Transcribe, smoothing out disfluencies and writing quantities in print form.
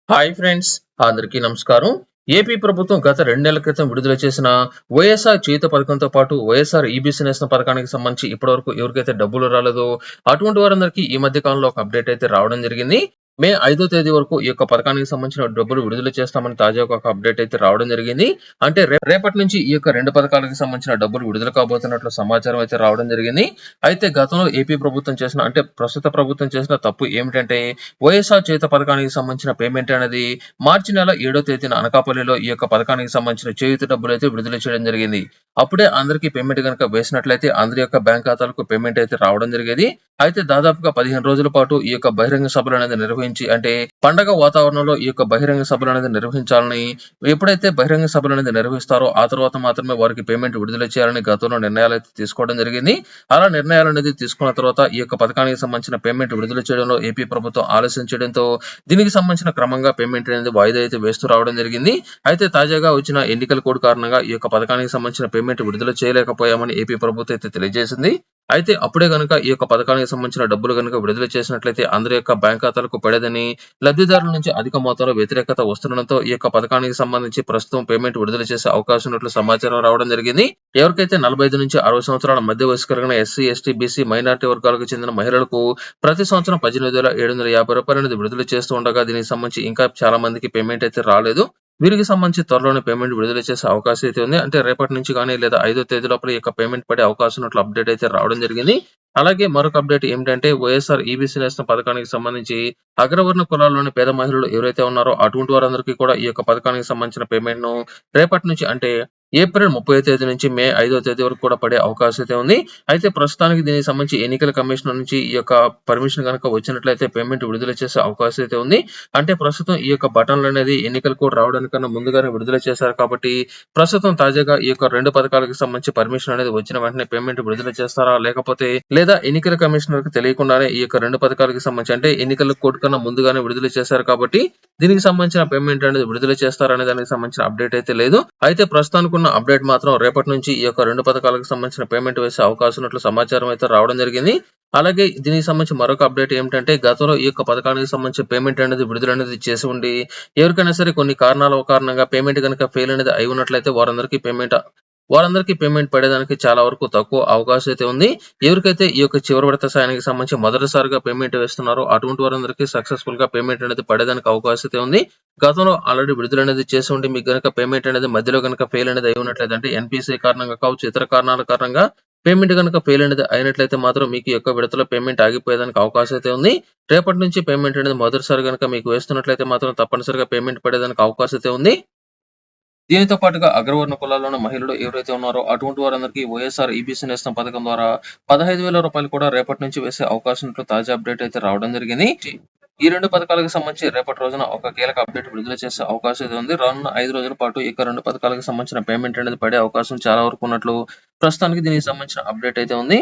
Hi friends, అందరికీ నమస్కారం. AP ప్రభుత్వం గత 2 నెలల క్రితం విడుదల చేసిన వైఎస్ఆర్ చేయూత పథకంతో పాటు వైఎస్ఆర్ ఈబీసీ నేస్తం పథకానికి సంబంధించి ఇప్పటివరకు ఎవరికైతే డబ్బులు రాలేదో అటువంటి వారందరికీ ఈ మధ్య కాలంలో ఒక అప్డేట్ అయితే రావడం జరిగింది. మే 5వ తేదీ వరకు ఈ యొక్క పథకానికి సంబంధించిన డబ్బులు విడుదల చేస్తామని తాజాగా ఒక అప్డేట్ అయితే రావడం జరిగింది. అంటే రేపటి నుంచి ఈ యొక్క 2 పథకాలకు సంబంధించిన డబ్బులు విడుదల కాబోతున్నట్లు సమాచారం అయితే రావడం జరిగింది. అయితే గతంలో ఏపీ ప్రభుత్వం చేసిన ప్రస్తుత ప్రభుత్వం చేసిన తప్పు ఏమిటంటే వైఎస్ఆర్ చేయూత పథకానికి సంబంధించిన పేమెంట్ అనేది మార్చి నెల 7వ తేదీన అనకాపల్లిలో ఈ యొక్క పథకానికి సంబంధించిన చేయూత డబ్బులు అయితే విడుదల చేయడం జరిగింది. అప్పుడే అందరికీ పేమెంట్ గనుక వేసినట్లయితే అందరి యొక్క బ్యాంక్ ఖాతాలకు పేమెంట్ అయితే రావడం జరిగేది. అయితే దాదాపుగా 15 రోజుల పాటు ఈ యొక్క బహిరంగ సభలు అనేది నిర్వహించి అంటే పండగ వాతావరణంలో ఈ యొక్క బహిరంగ సభలు అనేది నిర్వహించాలని, ఎప్పుడైతే బహిరంగ సభలు అనేది నిర్వహిస్తారో ఆ తర్వాత మాత్రమే వారికి పేమెంట్ విడుదల చేయాలని గతంలో నిర్ణయాలు అయితే తీసుకోవడం జరిగింది. అలా నిర్ణయాలు అనేది తీసుకున్న తర్వాత ఈ యొక్క పథకానికి సంబంధించిన పేమెంట్ విడుదల చేయడంలో ఏపీ ప్రభుత్వం ఆలస్యం చేయడంతో దీనికి సంబంధించిన క్రమంగా పేమెంట్ అనేది వాయిదా అయితే వేస్తూ రావడం జరిగింది. అయితే తాజాగా వచ్చిన ఎన్నికల కోడ్ కారణంగా ఈ యొక్క పథకానికి సంబంధించిన పేమెంట్ విడుదల చేయలేకపోయామని ఏపీ ప్రభుత్వం అయితే తెలియజేసింది. అయితే అప్పుడే గనుక ఈ యొక్క పథకానికి సంబంధించిన డబ్బులు గనుక విడుదల చేసినట్లయితే అందరి యొక్క బ్యాంక్ ఖాతాలకు పడేదని, లబ్ధిదారుల నుంచి అధిక మొత్తంలో వ్యతిరేకత వస్తుండడంతో ఈ యొక్క పథకానికి సంబంధించి ప్రస్తుతం పేమెంట్ విడుదల చేసే అవకాశం ఉన్నట్లు సమాచారం రావడం జరిగింది. ఎవరికైతే 45 నుంచి 60 సంవత్సరాల మధ్య వయసు కలిగిన ఎస్సీ, ఎస్టీ, బీసీ, మైనారిటీ వర్గాలకు చెందిన మహిళలకు ప్రతి సంవత్సరం 18,750 రూపాయలు అనేది విడుదల చేస్తూ ఉండగా దీనికి సంబంధించి ఇంకా చాలా మందికి పేమెంట్ అయితే రాలేదు. వీరికి సంబంధించి త్వరలోనే పేమెంట్ విడుదల చేసే అవకాశం అయితే ఉంది. అంటే రేపటి నుంచి కానీ లేదా 5వ తేదీ లోపల ఈ యొక్క పేమెంట్ పడే అవకాశం ఉన్నట్లు అప్డేట్ అయితే రావడం జరిగింది. అలాగే మరొక అప్డేట్ ఏమిటంటే వైఎస్ఆర్ ఈబీసీ నేస్తం పథకానికి సంబంధించి అగ్రవర్ణ కులాల్లోని పేద మహిళలు ఎవరైతే ఉన్నారో అటువంటి వారందరికీ కూడా ఈ యొక్క పథకానికి సంబంధించిన పేమెంట్ ను రేపటి నుంచి అంటే ఏప్రిల్ 30వ తేదీ నుంచి మే 5వ తేదీ వరకు కూడా పడే అవకాశం అయితే ఉంది. అయితే ప్రస్తుతానికి దీనికి సంబంధించి ఎన్నికల కమిషన్ నుంచి ఈ యొక్క పర్మిషన్ కనుక వచ్చినట్లయితే పేమెంట్ విడుదల చేసే అవకాశం అయితే ఉంది. అంటే ప్రస్తుతం ఈ యొక్క బటన్లు అనేది ఎన్నికల కోడ్ రావడానికన్నా ముందుగానే విడుదల చేశారు కాబట్టి ప్రస్తుతం తాజాగా ఈ యొక్క 2 పథకాలకు సంబంధించి పర్మిషన్ అనేది వచ్చిన వెంటనే పేమెంట్ విడుదల చేస్తారా లేకపోతే లేదా ఎన్నికల కమిషనర్ కు తెలియకుండానే ఈ యొక్క 2 పథకాలకు సంబంధించి అంటే ఎన్నికల కోడ్ కన్నా ముందుగానే విడుదల చేశారు కాబట్టి దీనికి సంబంధించిన పేమెంట్ అనేది విడుదల చేస్తారనే దానికి సంబంధించిన అప్డేట్ అయితే లేదు. అయితే ప్రస్తుతానికి ఉన్న అప్డేట్ మాత్రం రేపటి నుంచి ఈ యొక్క 2 పథకాలకు సంబంధించిన పేమెంట్ వేసే అవకాశం ఉన్నట్లు సమాచారం అయితే రావడం జరిగింది. అలాగే దీనికి సంబంధించి మరొక అప్డేట్ ఏమిటంటే గతంలో ఈ యొక్క పథకానికి సంబంధించిన పేమెంట్ అనేది విడుదల అనేది చేసి ఉండి ఎవరికైనా సరే కొన్ని కారణాల కారణంగా పేమెంట్ కనుక ఫెయిల్ అనేది అయి ఉన్నట్లయితే వారందరికీ పేమెంట్ పడేదానికి చాలా వరకు తక్కువ అవకాశం అయితే ఉంది. ఎవరికైతే ఈ యొక్క చివరి విడత సాయానికి సంబంధించి మొదటిసారిగా పేమెంట్ వేస్తున్నారో అటువంటి వారందరికీ సక్సెస్ఫుల్ గా పేమెంట్ అనేది పడేదానికి అవకాశం అయితే ఉంది. గతంలో ఆల్రెడీ విడుదల అనేది చేసి ఉండి మీకు గనుక పేమెంట్ అనేది మధ్యలో గనుక ఫెయిల్ అనేది అయి ఉన్నట్లయితే అంటే ఎన్పిసి కారణంగా కావచ్చు ఇతర కారణాల కారణంగా పేమెంట్ కనుక ఫెయిల్ అనేది అయినట్లయితే మాత్రం మీకు ఈ యొక్క విడతలో పేమెంట్ ఆగిపోయేదానికి అవకాశం అయితే ఉంది. రేపటి నుంచి పేమెంట్ అనేది మొదటిసారి కనుక మీకు వేస్తున్నట్లయితే మాత్రం తప్పనిసరిగా పేమెంట్ పడేదానికి అవకాశం అయితే ఉంది. దీనితో పాటుగా అగ్రవర్ణ కులాల్లోని మహిళలు ఎవరైతే ఉన్నారో అటువంటి వారందరికీ వైఎస్ఆర్ ఈబీసీ నేస్తం పథకం ద్వారా 15,000 రూపాయలు కూడా రేపటి నుంచి వేసే అవకాశం ఉన్నట్లు తాజా అప్డేట్ అయితే రావడం జరిగింది. ఈ 2 పథకాలకు సంబంధించి రేపటి రోజున ఒక కీలక అప్డేట్ విడుదల చేసే అవకాశం అయితే ఉంది. రానున్న 5 రోజుల పాటు ఇక 2 పథకాలకు సంబంధించిన పేమెంట్ అనేది పడే అవకాశం చాలా వరకు ఉన్నట్లు ప్రస్తుతానికి దీనికి సంబంధించిన అప్డేట్ అయితే ఉంది.